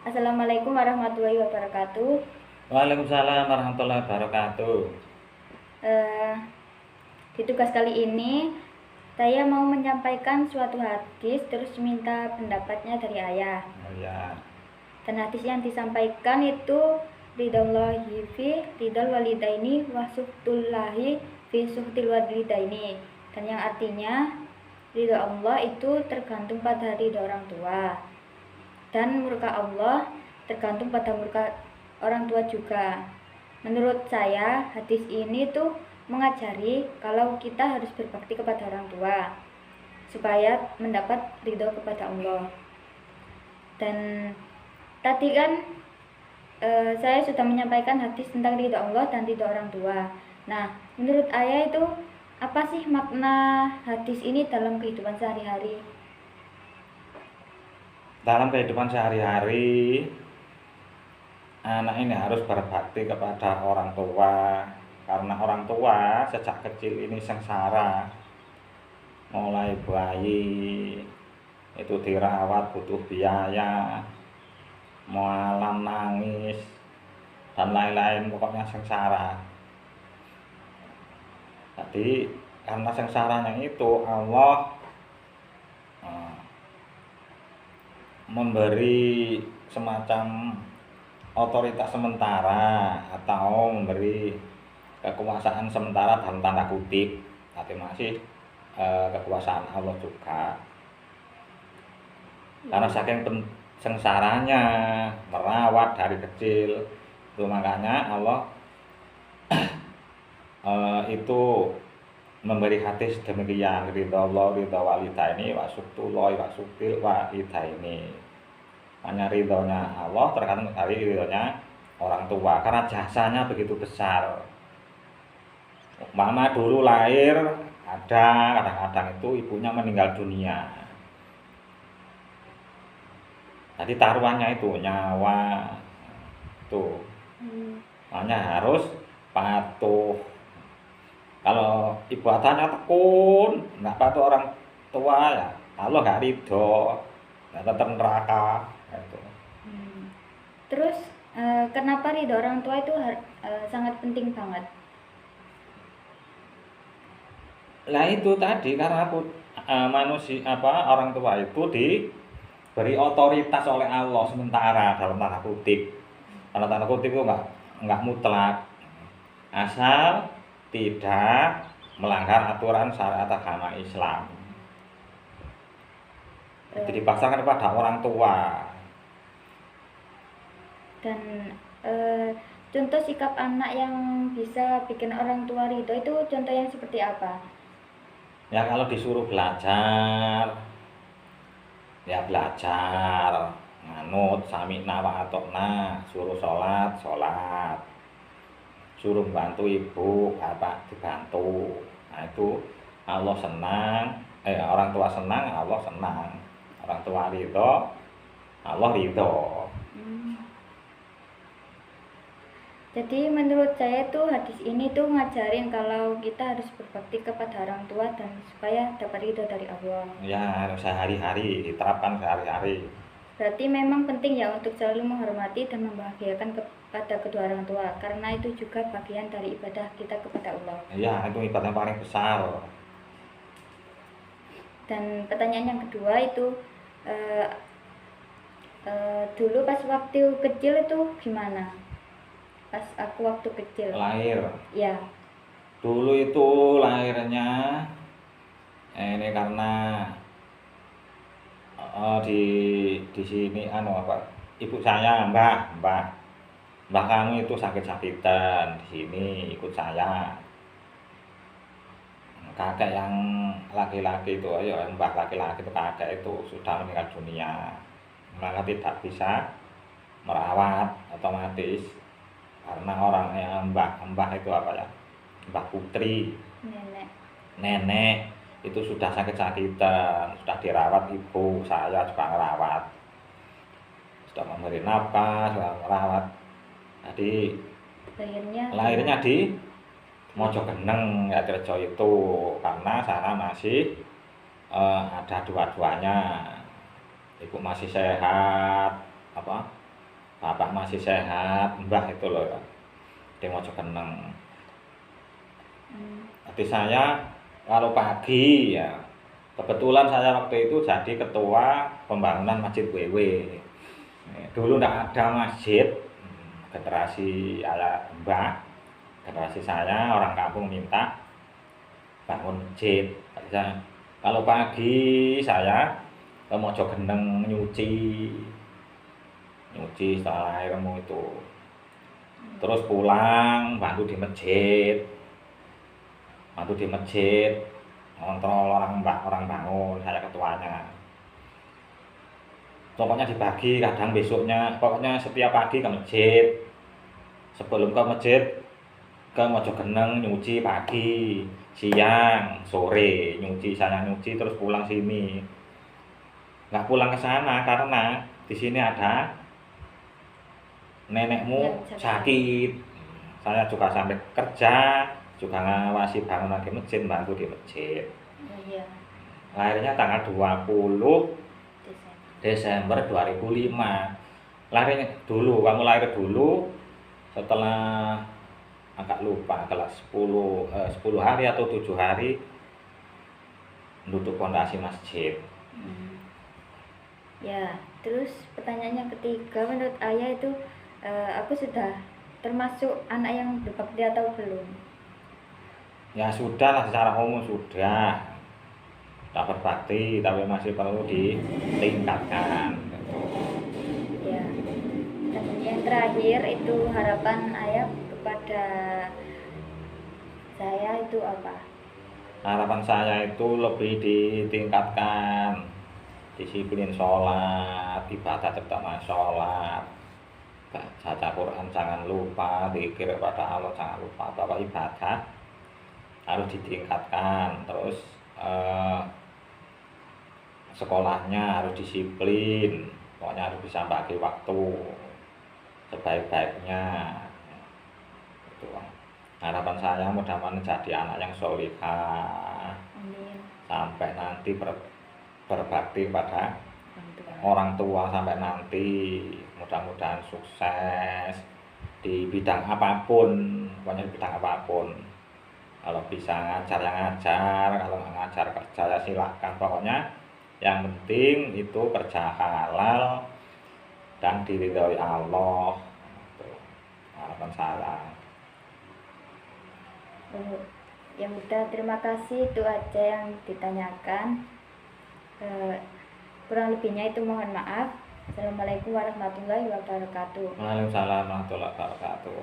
Assalamualaikum warahmatullahi wabarakatuh. Waalaikumsalam warahmatullahi wabarakatuh. Eh, di tugas kali ini saya mau menyampaikan suatu hadis terus minta pendapatnya dari ayah. Oh ya, Dan hadis yang disampaikan itu ridallahi fi ridal walidaini wa suhtullahi fi suhtil walidaini. Dan yang artinya ridho Allah itu tergantung pada ridho orang tua. Dan murka Allah tergantung pada murka orang tua juga. Menurut saya hadis ini tuh mengajari kalau kita harus berbakti kepada orang tua supaya mendapat ridho kepada Allah. Dan tadi kan saya sudah menyampaikan hadis tentang ridho Allah dan ridho orang tua. Nah, menurut ayah itu apa sih makna hadis ini dalam kehidupan sehari-hari? dalam kehidupan sehari-hari anak ini harus berbakti kepada orang tua karena orang tua sejak kecil ini sengsara, mulai bayi itu dirawat butuh biaya, mualan nangis dan lain-lain, pokoknya sengsara. Jadi karena sengsaranya itu Allah memberi semacam otoritas sementara atau memberi kekuasaan sementara dalam tanda kutip, tapi masih kekuasaan Allah juga. Karena saking sengsaranya merawat dari kecil, itu makanya Allah itu memberi hadis demikian, ridho walidaini wa suhtullahi wa suhtil walidaini. Hanya ridhonya Allah tergantung dari ridhonya orang tua karena jasanya begitu besar. Mama dulu lahir ada, kadang-kadang itu ibunya meninggal dunia, jadi taruhannya itu nyawa tuh, makanya harus patuh. Kalau ibadahnya tekun, nggak patuh orang tua ya Allah nggak ridho, nggak tetap neraka. Gitu. Terus kenapa ridho orang tua itu sangat penting banget? Lah itu tadi karena manusia orang tua itu diberi otoritas oleh Allah sementara dalam tanda kutip. Dalam tanda kutip itu nggak mutlak, asal tidak melanggar aturan syariat agama Islam. Jadi dipasarkan kepada orang tua. Dan contoh sikap anak yang bisa bikin orang tua ridho itu contoh yang seperti apa? Ya kalau disuruh belajar, ya belajar, nganut, sami'na wa atokna, suruh sholat, suruh bantu ibu, bapak dibantu. Nah itu Allah senang, orang tua senang, Allah senang. Orang tua ridho, Allah ridho. Jadi menurut saya tuh hadis ini tuh ngajarin kalau kita harus berbakti kepada orang tua dan supaya dapat ridho dari Allah. Ya sehari-hari, diterapkan sehari-hari. Berarti memang penting ya untuk selalu menghormati dan membahagiakan kepada kedua orang tua, karena itu juga bagian dari ibadah kita kepada Allah. Ya itu ibadah paling besar. Dan pertanyaan yang kedua itu dulu pas waktu kecil itu gimana? Pas aku waktu kecil Lahir. ya, Dulu itu lahirnya ini karena di sini ibu saya mbah kamu itu sakit-sakitan, di sini ikut saya. Kakek yang laki-laki itu, mbah laki-laki itu, kakek itu sudah meninggal dunia, maka tidak bisa merawat otomatis karena orangnya mbah itu mbah putri, nenek itu sudah sakit-sakitan, sudah dirawat, ibu saya juga merawat, sudah memberi nafkah, sudah merawat. Jadi lahirnya di Mojogeneng ya Tirjo itu, karena sana masih ada dua-duanya, ibu masih sehat, masih sehat, mbah itu loh ya, di Mojokeneng. Jadi saya kalau pagi ya, kebetulan saya waktu itu jadi ketua pembangunan Masjid WW. Dulu tidak ada masjid, generasi ala mbah, generasi saya orang kampung minta bangun masjid. Kalau pagi saya ke Mojokeneng nyuci setelah airmu itu, terus pulang bantu di masjid, ngontrol orang bangun, saya ketuanya. Pokoknya dibagi, kadang besoknya, pokoknya setiap pagi ke masjid. Sebelum ke masjid ke Mojokeneng nyuci pagi, siang, sore nyuci, saya nyuci terus pulang sini. Nggak pulang ke sana karena di sini ada nenekmu sakit. Saya juga sampai kerja, juga ngawasi bangunan di masjid, bantu di masjid. Iya. Lahirnya tanggal 20 Desember 2005. Lahirnya dulu, kamu lahir dulu setelah agak lupa kelas 10 hari atau 7 hari duduk pondasi masjid. Ya, terus pertanyaan yang ketiga, menurut ayah itu aku sudah termasuk anak yang berbakti atau belum? Ya sudah lah, secara umum sudah berbakti, tapi masih perlu ditingkatkan. Ya. Dan yang terakhir itu harapan ayah kepada saya itu apa? Harapan saya itu lebih ditingkatkan, disiplin sholat, ibadah terutama sholat, baca Quran jangan lupa, zikir kepada Allah jangan lupa, bahwa ibadah harus ditingkatkan. Terus sekolahnya harus disiplin, pokoknya harus bisa bagi waktu sebaik-baiknya. Itu harapan saya, mudah-mudahan jadi anak yang sholihah. Amin. Sampai nanti berbakti pada orang tua sampai nanti, mudah-mudahan sukses di bidang apapun, pokoknya di bidang apapun. Kalau bisa ngajar ya ngajar, kalau nggak ngajar kerja ya silahkan, pokoknya yang penting itu kerja halal dan diridhoi Allah. Itu harapan saya. Ya udah, terima kasih, itu aja yang ditanyakan. Kurang lebihnya itu mohon maaf. Assalamualaikum warahmatullahi wabarakatuh. Waalaikumsalam warahmatullahi wabarakatuh.